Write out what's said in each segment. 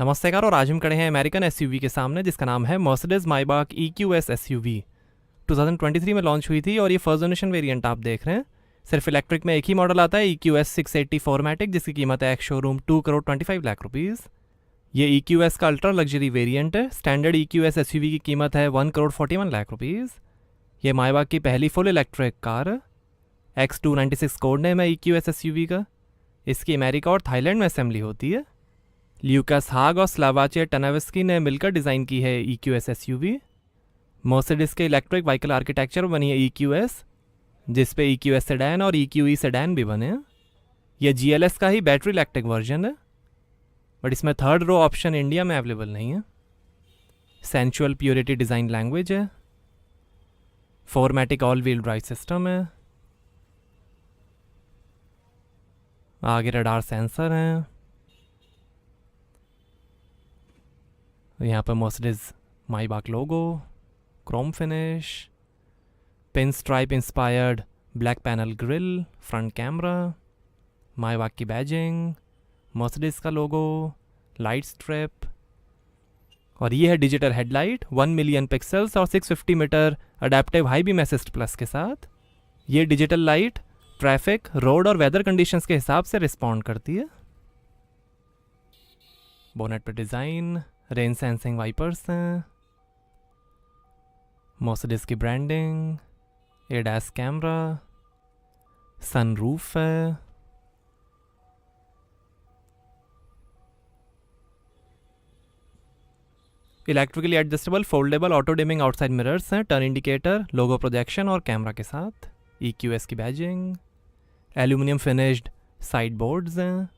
नमस्कार। और आज हम खड़े हैं अमेरिकन एसयूवी के सामने जिसका नाम है मर्सिडीज माइबाक EQS एसयूवी। 2023 में लॉन्च हुई थी और ये फर्स्ट जनरेशन वेरिएंट आप देख रहे हैं। सिर्फ इलेक्ट्रिक में एक ही मॉडल आता है EQS 680 4मैटिक, जिसकी कीमत है एक्स शोरूम 2,25,00,000 रुपीज़। ये EQS का अल्ट्रा लग्जरी वेरिएंट है। स्टैंडर्ड EQS एसयूवी की कीमत है 1,41,00,000 रुपीज़। ये माइबाक की पहली फुल इलेक्ट्रिक कार है। X296 कोड नेम है EQS एसयूवी का। इसकी अमेरिका और थाईलैंड में असेंबली होती है। ल्यूकास हाग और स्लावाचे टनाविस्की ने मिलकर डिज़ाइन की है EQS एसयूवी। मर्सिडीज के इलेक्ट्रिक व्हीकल आर्किटेक्चर बनी है EQS, जिस पे EQS सेडान और EQE सेडान भी बने हैं। यह GLS का ही बैटरी इलेक्ट्रिक वर्जन है, बट इसमें थर्ड रो ऑप्शन इंडिया में अवेलेबल नहीं है। सेंचुअल प्योरिटी डिज़ाइन लैंग्वेज है। 4मैटिक ऑल व्हील ड्राइव सिस्टम है। आगे रडार सेंसर हैं। यहाँ पर Mercedes Maybach logo, chrome finish, pin stripe inspired black panel grille, front camera, माइबाक की बैजिंग, मर्सिडीज का लोगो, लाइट स्ट्रिप, और ये है डिजिटल हेडलाइट 1 मिलियन पिक्सल्स और 650 metre adaptive high beam assist plus के साथ। ये डिजिटल लाइट ट्रैफिक, रोड और वेदर कंडीशंस के हिसाब से रिस्पॉन्ड करती है। बोनेट पर डिज़ाइन, रेन सेंसिंग वाइपर्स हैं, मर्सिडीज की ब्रांडिंग, एडास कैमरा, सनरूफ है। Electrically adjustable foldable auto dimming outside mirrors हैं, टर्न इंडिकेटर, लोगो प्रोजेक्शन और कैमरा के साथ। EQS की badging, aluminium finished side boards हैं।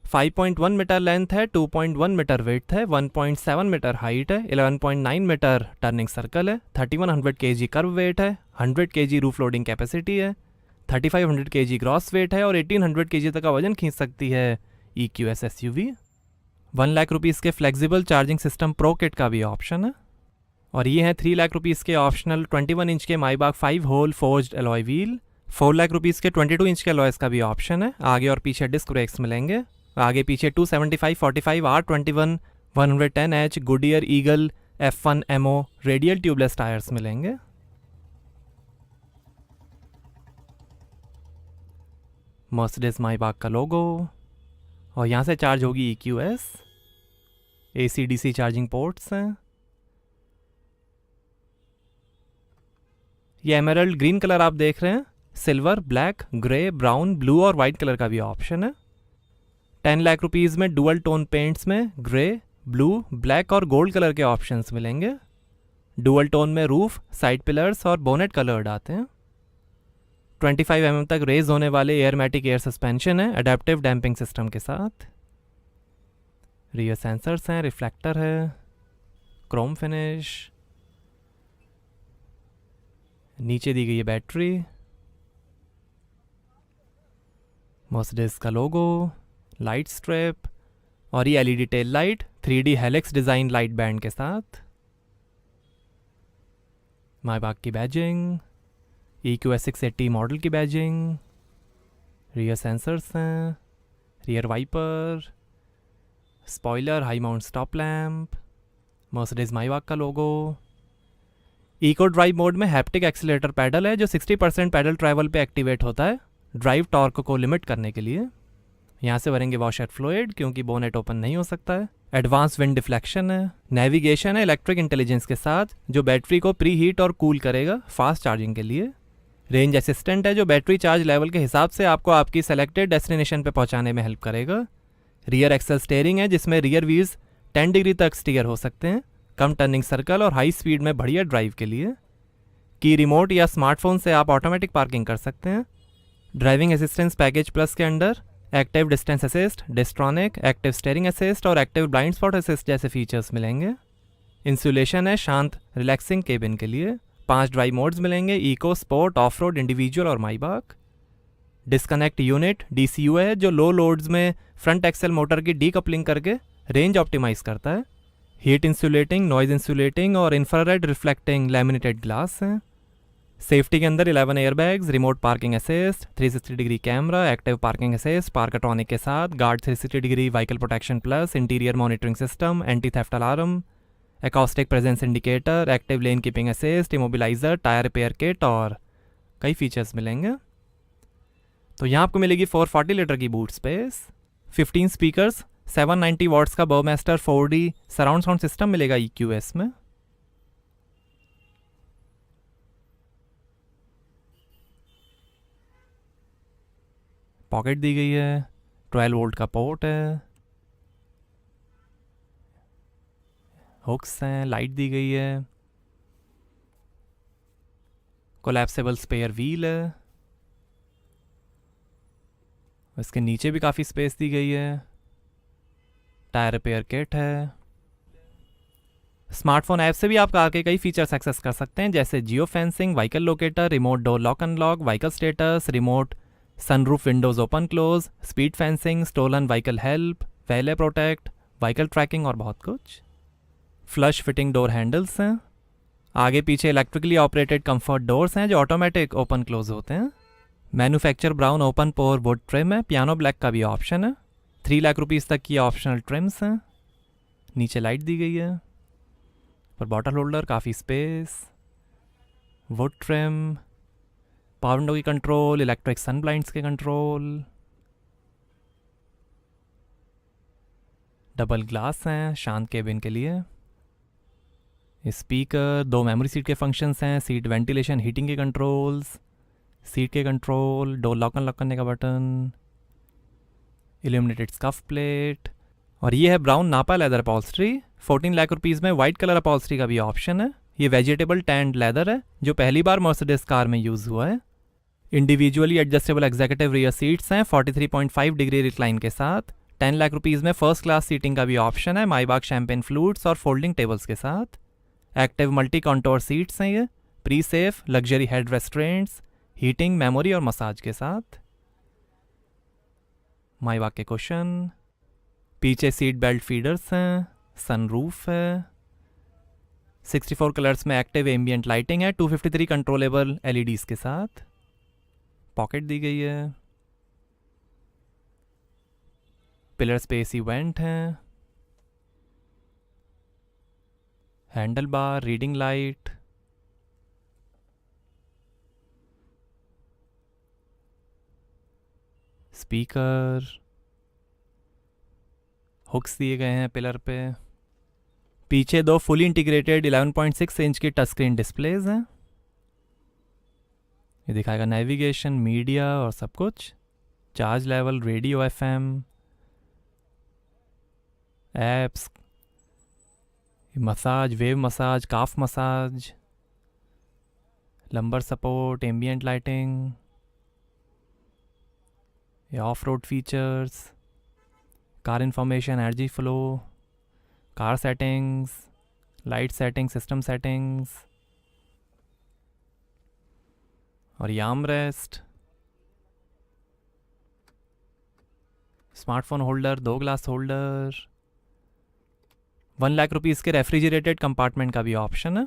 5.1 मीटर लेंथ है, 2.1 मीटर विड्थ है, 1.7 मीटर हाइट है, 11.9 मीटर टर्निंग सर्कल है, 3100 kg कर्व वेट है, 100 kg रूफ लोडिंग कैपेसिटी है, 3500 kg ग्रॉस वेट है और 1800 kg तक का वजन खींच सकती है EQS एसयूवी। 1 लाख रुपीज़ के flexible charging system pro kit का भी ऑप्शन है। और ये है 3 लाख रुपीज़ के ऑप्शनल 21 इंच के Maybach 5 hole forged alloy wheel. 4 lakh rupees के 22 इंच के अलॉयस का भी ऑप्शन है। आगे और पीछे डिस्क ब्रेक्स मिलेंगे। आगे पीछे 275 45 R21 110H Goodyear eagle F1 MO radial tubeless tyres मिलेंगे। मर्सिडीज माइबाक का लोगो, और यहाँ से चार्ज होगी EQS। AC/DC चार्जिंग पोर्ट्स हैं। ये एमरल्ड ग्रीन कलर आप देख रहे हैं। Silver, black, grey, brown, blue और वाइट कलर का भी ऑप्शन है। 10 लाख रुपीज़ में डुअल टोन पेंट्स में ग्रे, ब्लू, ब्लैक और गोल्ड कलर के ऑप्शंस मिलेंगे। डुअल टोन में रूफ, साइड पिलर्स और बोनेट कलर्ड आते हैं। 25 mm तक रेज होने वाले एयरमैटिक एयर सस्पेंशन है अडेप्टिव डैम्पिंग सिस्टम के साथ। रियर सेंसर्स हैं, रिफ्लेक्टर है, क्रोम फिनिश, नीचे दी गई है बैटरी, मर्सिडीज का लोगो, लाइट स्ट्रिप और ये LED tail light 3D helix design light band के साथ। माइबाक की बैजिंग, EQS 680 मॉडल की बैजिंग, रियर सेंसर्स हैं, rear wiper, spoiler, high mount stop lamp, Mercedes Maybach का लोगो। इको ड्राइव मोड में हैप्टिक एक्सीलरेटर पैडल है जो 60% pedal travel पे एक्टिवेट होता है ड्राइव टॉर्क को लिमिट करने के लिए। यहाँ से भरेंगे वॉशर फ्लूइड क्योंकि बोनेट ओपन नहीं हो सकता है। एडवांस विंड डिफ्लेक्शन है। नेविगेशन है इलेक्ट्रिक इंटेलिजेंस के साथ जो बैटरी को प्री हीट और कूल करेगा फास्ट चार्जिंग के लिए। रेंज असिस्टेंट है जो बैटरी चार्ज लेवल के हिसाब से आपको आपकी सेलेक्टेड डेस्टिनेशन पे पहुँचाने में हेल्प करेगा। रियर एक्सल स्टेयरिंग है जिसमें रियर व्हील्स 10 डिग्री तक स्टीयर हो सकते हैं, कम टर्निंग सर्कल और हाई स्पीड में बढ़िया ड्राइव के लिए। की रिमोट या स्मार्टफोन से आप ऑटोमेटिक पार्किंग कर सकते हैं। ड्राइविंग असिस्टेंस पैकेज प्लस के under active distance assist, Distronic, active steering assist और एक्टिव ब्लाइंड स्पॉट असिस्ट जैसे फीचर्स मिलेंगे। इंसुलेशन है शांत रिलैक्सिंग केबिन के लिए। 5 ड्राइव मोड्स मिलेंगे, eco, sport, off road, individual और माइबाक। डिस्कनेक्ट यूनिट DCU है जो लो लोड्स में फ्रंट एक्सेल मोटर की डीकपलिंग करके रेंज ऑप्टिमाइज करता है। हीट इंसुलेटिंग, नॉइज इंसुलेटिंग और इंफ्रारेड रिफ्लेक्टिंग लैमिनेटेड ग्लास हैं। सेफ्टी के अंदर 11 airbags, remote parking assist, 360 degree camera, active parking assist, Parktronic के साथ, guard 360 degree, vehicle protection plus, interior monitoring system, anti theft alarm, acoustic presence indicator, active lane keeping assist, immobiliser, tyre repair kit और कई features मिलेंगे। तो यहाँ आपको मिलेगी 440 litre की बूट स्पेस, 15 स्पीकर्स, 790 वॉट्स का बर्मास्टर 4D सराउंड साउंड सिस्टम मिलेगा EQS में। पॉकेट दी गई है, 12 वोल्ट का पोर्ट है, हुक्स हैं, लाइट दी गई है, कोलैप्सेबल स्पेयर व्हील है, इसके नीचे भी काफ़ी स्पेस दी गई है, टायर रिपेयर किट है। स्मार्टफोन ऐप से भी आप कार के कई फीचर्स एक्सेस कर सकते हैं, जैसे geo fencing, vehicle locator, remote door lock unlock, vehicle status, remote sunroof windows open close, speed fencing, stolen vehicle help, valet protect, vehicle tracking और बहुत कुछ। फ्लश फिटिंग डोर हैंडल्स हैं, आगे पीछे इलेक्ट्रिकली ऑपरेटेड कंफर्ट डोर्स हैं जो automatic open close होते हैं। Manufacture brown open pour would trim है, पियानो ब्लैक का भी ऑप्शन है, 3 लाख रुपीज़ तक की ऑप्शनल ट्रिम्स हैं। नीचे लाइट दी गई है, पर बॉटल होल्डर, काफ़ी space, would trim, power window की कंट्रोल, इलेक्ट्रिक सन ब्लाइंड्स के कंट्रोल, डबल ग्लास हैं शांत केबिन के लिए, स्पीकर, 2 मेमोरी सीट के फंक्शंस हैं, सीट वेंटिलेशन हीटिंग के कंट्रोल्स, सीट के कंट्रोल, डोर लॉक अनलॉक करने का बटन, इल्यूमिनेटेड स्कफ प्लेट, और ये है ब्राउन नापा लेदर अपॉल्स्ट्री। 14 लाख रुपीज़ में वाइट कलर अपॉल्स्ट्री का भी ऑप्शन है। ये वेजिटेबल टैंड लेदर है जो पहली बार मर्सिडीज कार में यूज़ हुआ है। Individually adjustable executive rear seats हैं 43.5 डिग्री रिक्लाइन के साथ। 10 लाख रुपीज़ में फर्स्ट क्लास सीटिंग का भी ऑप्शन है, माईबाग शैम्पेन फ्लूट्स और फोल्डिंग टेबल्स के साथ। एक्टिव मल्टी कॉन्टोर सीट्स हैं ये, pre safe luxury head restraints, heating, memory और मसाज के साथ। माईबाग के कुशन, पीछे सीट बेल्ट फीडर्स हैं, सनरूफ है, 64 कलर्स में एक्टिव एम्बियंट लाइटिंग है, 253 कंट्रोलेबल LEDs के साथ। पॉकेट दी गई है, पिलर स्पेस इवेंट है, handle bar, reading light, speaker, hooks दिए गए हैं पिलर पे। पीछे 2 फुली इंटीग्रेटेड 11.6 इंच की टच स्क्रीन डिस्प्लेज हैं। ये दिखाएगा नेविगेशन, मीडिया और सब कुछ, charge level, radio, FM, apps, massage, wave massage, calf massage, lumbar support, ambient lighting, ये off road features, car information, energy flow, car settings, light setting, system settings, और ये armrest, smartphone holder, 2 glass holder, 1 lakh rupees के refrigerated compartment का भी option है।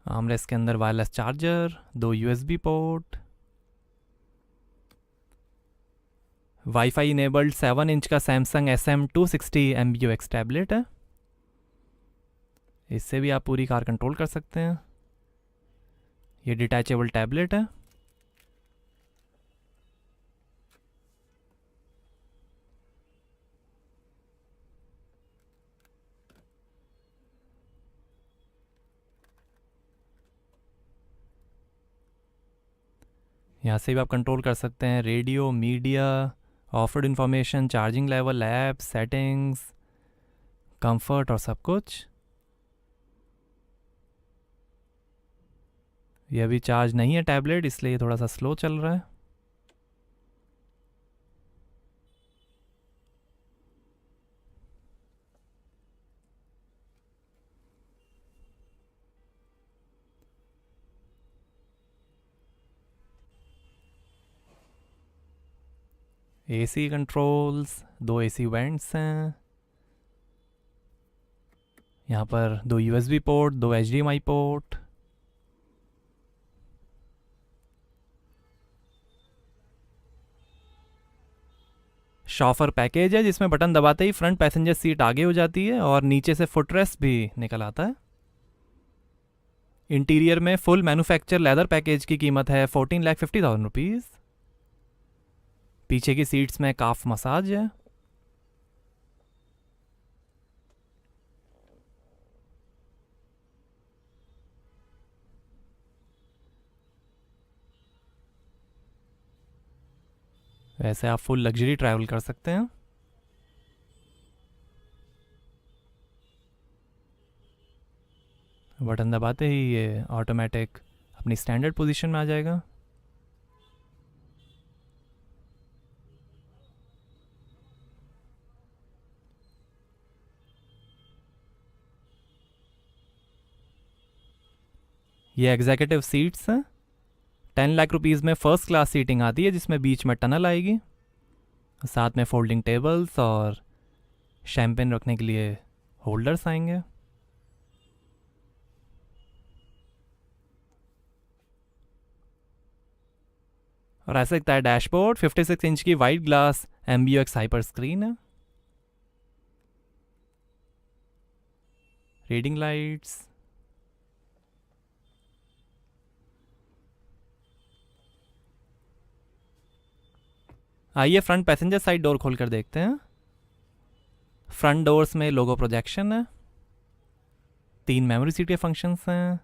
Armrest के अंदर wireless charger, 2 USB port, wifi enabled 7 inch का सैमसंग SM260 MBUX टैबलेट है। इससे भी आप पूरी कार कंट्रोल कर सकते हैं। ये डिटैचेबल टैबलेट है। यहाँ से भी आप कंट्रोल कर सकते हैं radio, media, of road information, charging level, app, settings, comfort और सब कुछ। ये अभी चार्ज नहीं है टैबलेट, इसलिए ये थोड़ा सा स्लो चल रहा है। AC कंट्रोल्स, 2 AC वेंट्स हैं, यहाँ पर 2 USB port, 2 HDMI port. Chauffeur package है जिसमें बटन दबाते ही फ्रंट पैसेंजर सीट आगे हो जाती है और नीचे से फुटरेस्ट भी निकल आता है। इंटीरियर में फुल मैन्युफैक्चर लेदर पैकेज की कीमत है 14,50,000 रुपीज़। पीछे की सीट्स में काफ मसाज है। वैसे आप फुल लग्जरी ट्रैवल कर सकते हैं। बटन दबाते ही ये ऑटोमेटिक अपनी स्टैंडर्ड पोजीशन में आ जाएगा। ये एग्जीक्यूटिव सीट्स हैं। 10 लाख रुपीज़ में फर्स्ट क्लास सीटिंग आती है जिसमें बीच में टनल आएगी, साथ में फोल्डिंग टेबल्स और शैम्पेन रखने के लिए होल्डर्स आएंगे। और ऐसा दिखता है डैशबोर्ड। 56 इंच की white glass MBUX hyper screen है। Reading lights. आइए फ्रंट पैसेंजर साइड डोर खोल कर देखते हैं। फ्रंट डोर्स में लोगो प्रोजेक्शन है। 3 मेमोरी सीट के फंक्शंस हैं।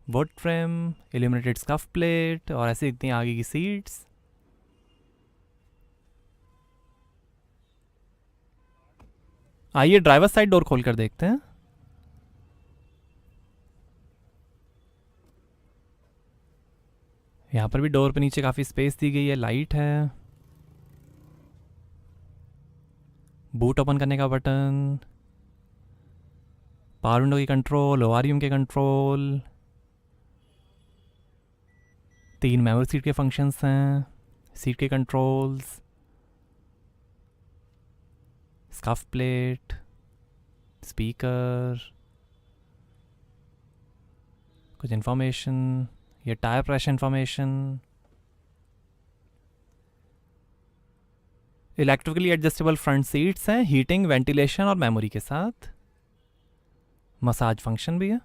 Would frame, illuminated scuff plate और ऐसे दिखती हैं आगे की सीट्स। आइए ड्राइवर साइड डोर खोल कर देखते हैं। यहाँ पर भी डोर पे नीचे काफ़ी स्पेस दी गई है। लाइट है। बूट ओपन करने का बटन, पावर विंडो की कंट्रोल, ओआरयूएम के कंट्रोल, 3 मेमोरी सीट के फंक्शंस हैं, सीट के कंट्रोल्स, स्कफ प्लेट, स्पीकर, कुछ इन्फॉर्मेशन, ये tyre pressure information, electrically adjustable front seats हैं, हीटिंग, वेंटिलेशन और मेमोरी के साथ। मसाज फंक्शन भी है।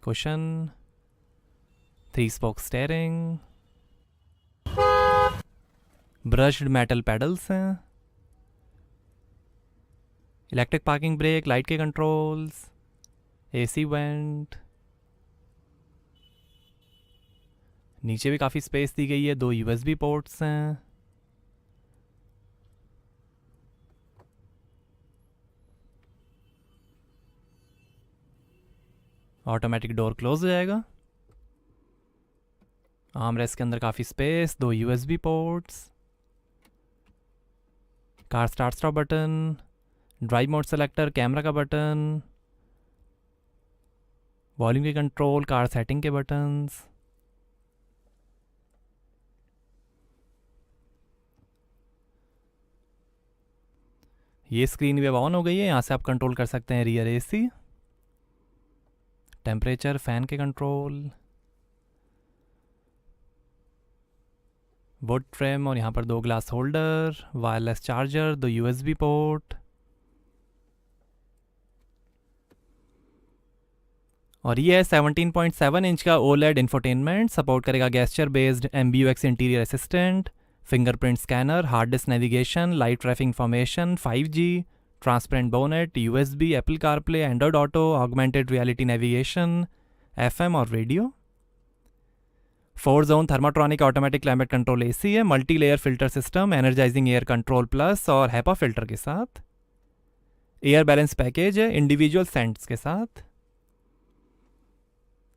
Cushion, 3 spoke steering, brushed metal pedals हैं, इलेक्ट्रिक पार्किंग ब्रेक, लाइट के कंट्रोल्स, AC वेंट। नीचे भी काफ़ी स्पेस दी गई है। 2 USB पोर्ट्स हैं। ऑटोमेटिक डोर क्लोज हो जाएगा। आर्मरेस्ट के अंदर काफ़ी space, 2 USB ports, car start stop button, drive mode selector, camera का बटन, वॉल्यूम के कंट्रोल, कार सेटिंग के बटन्स। ये स्क्रीन वेव ऑन हो गई है। यहाँ से आप कंट्रोल कर सकते हैं रियर AC, टेम्परेचर, फैन के कंट्रोल, वुड फ्रेम और यहाँ पर 2 glass holder, wireless charger, 2 USB port और ये है 17.7 इंच का OLED इंफोटेनमेंट। सपोर्ट करेगा gesture based MBUX interior assistant, fingerprint scanner, hard disk navigation, light traffic information, 5G, transparent bonnet, USB, Apple CarPlay, Android auto, augmented reality navigation, FM और radio. 4 zone Thermotronic automatic climate control AC है। Multi layer filter system, energising air control plus और HEPA filter के साथ। Air balance package है individual scents के साथ।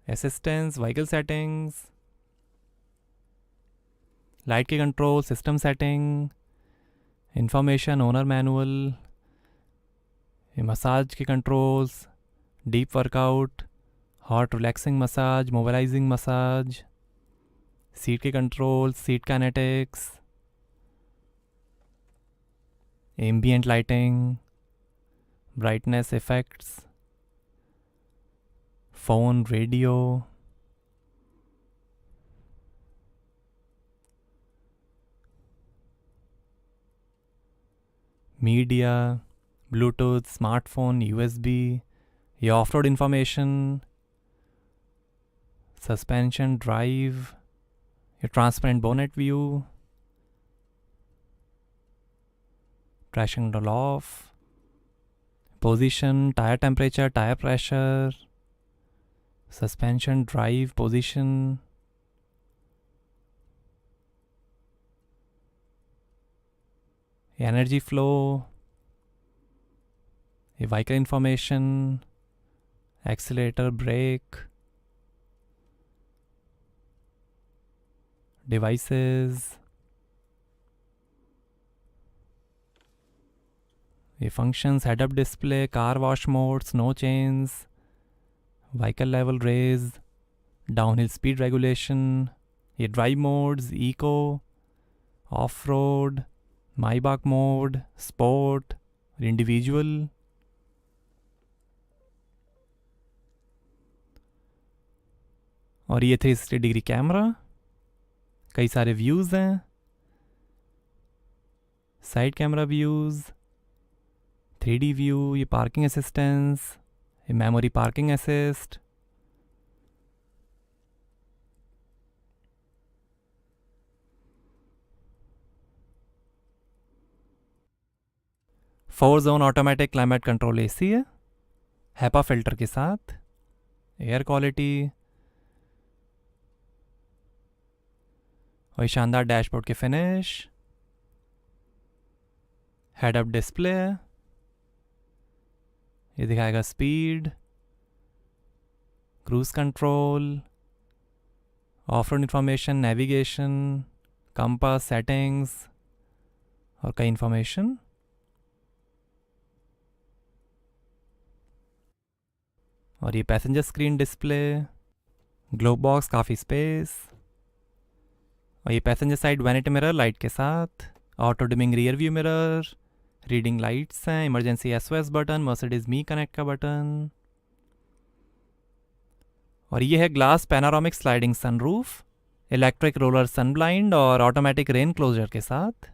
Assistance, vehicle settings, light के control, system setting, information, owner manual, massage के controls, deep workout, hot relaxing massage, mobilising massage, seat के control, seat kinetics, ambient lighting, brightness effects, phone, radio, media, Bluetooth, smartphone, USB, your off-road information, suspension, drive, your transparent bonnet view, traction control off, position, tire temperature, tire pressure, suspension, drive, position, energy flow, vehicle information, accelerator, brake, devices, functions, head-up display, car wash mode, snow chains, vehicle level raise, downhill speed regulation, ये drive modes, eco, off-road, Maybach mode, sport, individual, और ये 360 degree camera, कई सारे views हैं, side camera views, 3D view, ये parking assistance, ये memory parking assist, four zone automatic climate control AC है, HEPA filter के साथ, एयर क्वालिटी, और शानदार डैशबोर्ड के फिनिश, हेड अप डिस्प्ले, ये दिखाएगा speed, cruise control, off road information, navigation, compass, settings और कई इंफॉर्मेशन, और ये passenger screen display, globe box, काफ़ी स्पेस, और ये passenger side vanity mirror light के साथ, auto dimming rear view mirror, reading lights हैं, emergency SOS button, Mercedes me connect का बटन, और ये है glass panoramic sliding sunroof, electric roller sun blind और ऑटोमेटिक रेन क्लोजर के साथ,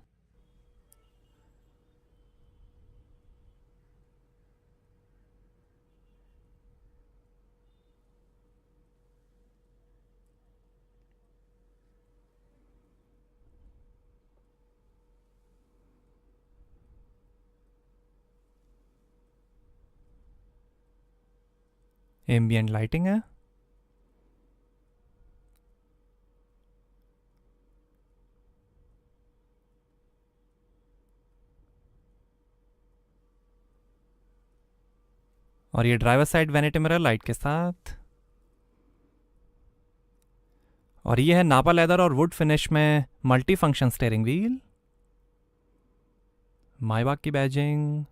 एम्बियंट लाइटिंग है, और ये driver side vanity mirror light के साथ, और ये है नापा लेदर और वुड फिनिश में मल्टी फंक्शन स्टीयरिंग व्हील, माइबाक की बैजिंग,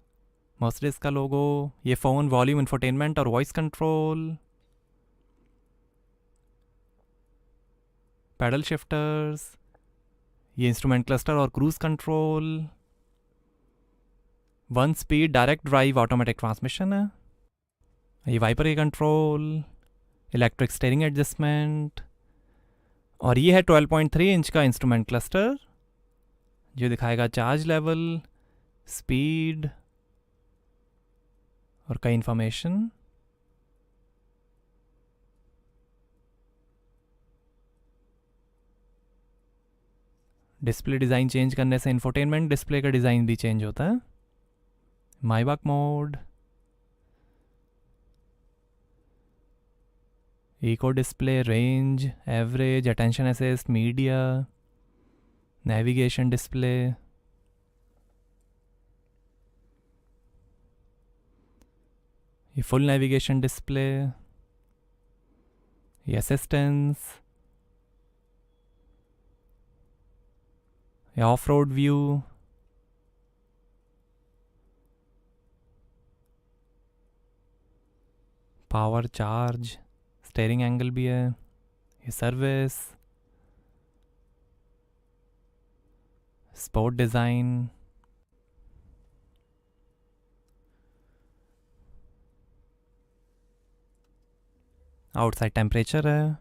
मर्सिडीज का लोगो, ये फ़ोन, वॉल्यूम, इंफोटेनमेंट और वॉइस कंट्रोल, पैडल शिफ्टर्स, ये इंस्ट्रूमेंट क्लस्टर और cruise control, 1 speed direct drive automatic transmission है, ये वाइपर के कंट्रोल, इलेक्ट्रिक स्टीयरिंग एडजस्टमेंट, और ये है 12.3 इंच का इंस्ट्रूमेंट क्लस्टर जो दिखाएगा चार्ज लेवल, स्पीड और कई इंफॉर्मेशन, डिस्प्ले डिज़ाइन चेंज करने से इंफोटेनमेंट डिस्प्ले का डिज़ाइन भी चेंज होता है, Maybach mode, eco display, range, average, attention assist, media, navigation display, ये फुल नेविगेशन डिस्प्ले, ये असिस्टेंस, ये off road view, power, charge, steering angle भी है, ये service, sport design, outside temperature है,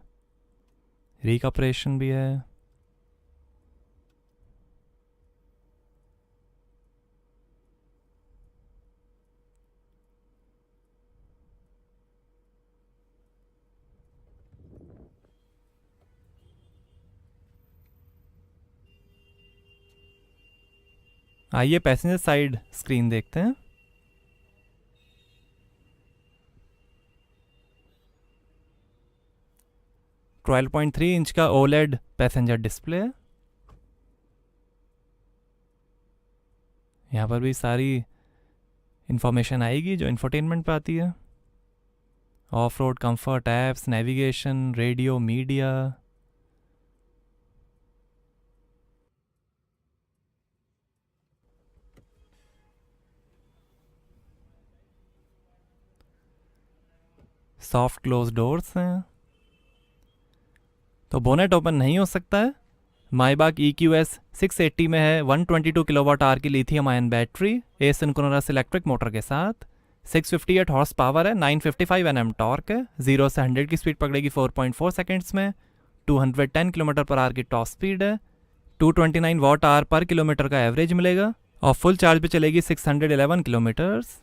रिकपरेशन भी है। आइए पैसेंजर साइड स्क्रीन देखते हैं। ट्वेल्व 12.3 इंच का ओलेड पैसेंजर डिस्प्ले है। यहाँ पर भी सारी इंफॉर्मेशन आएगी जो इंफोटेनमेंट पे आती है। Of road comfort, apps, navigation, radio, media. Soft close doors हैं। तो बोनेट ओपन नहीं हो सकता है। माइबाक EQS 680 में है 122 किलोवाट आवर की lithium ion battery asynchronous electric motor के साथ। 658 हॉर्स पावर है, 955 Nm टॉर्क है। 0 से 100 की स्पीड पकड़ेगी 4.4 सेकेंड्स में। 210 किलोमीटर पर आवर की टॉप स्पीड है। 229 वाट आवर पर किलोमीटर का एवरेज मिलेगा और फुल चार्ज पे चलेगी 611 किलोमीटर्स।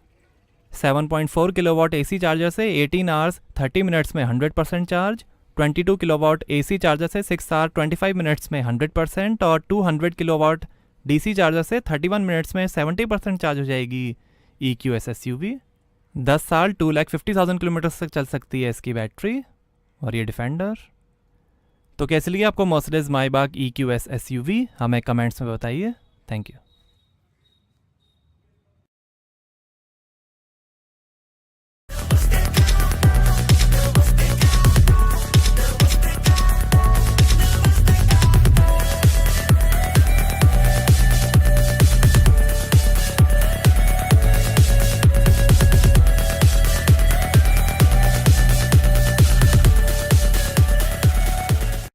7.4 किलोवाट AC चार्जर से 18 आवर्स 30 मिनट्स में 100% चार्ज। 22 किलोवाट AC चार्जर से 6 आवर 25 मिनट्स में 100% और 200 किलोवाट DC चार्जर से 31 मिनट्स में 70% चार्ज हो जाएगी EQS SUV। 10 साल 2,50,000 किलोमीटर तक चल सकती है इसकी बैटरी। और ये डिफेंडर। तो कैसी लगी आपको मर्सिडीज माइबाक EQS SUV? हमें कमेंट्स में बताइए। Thank you.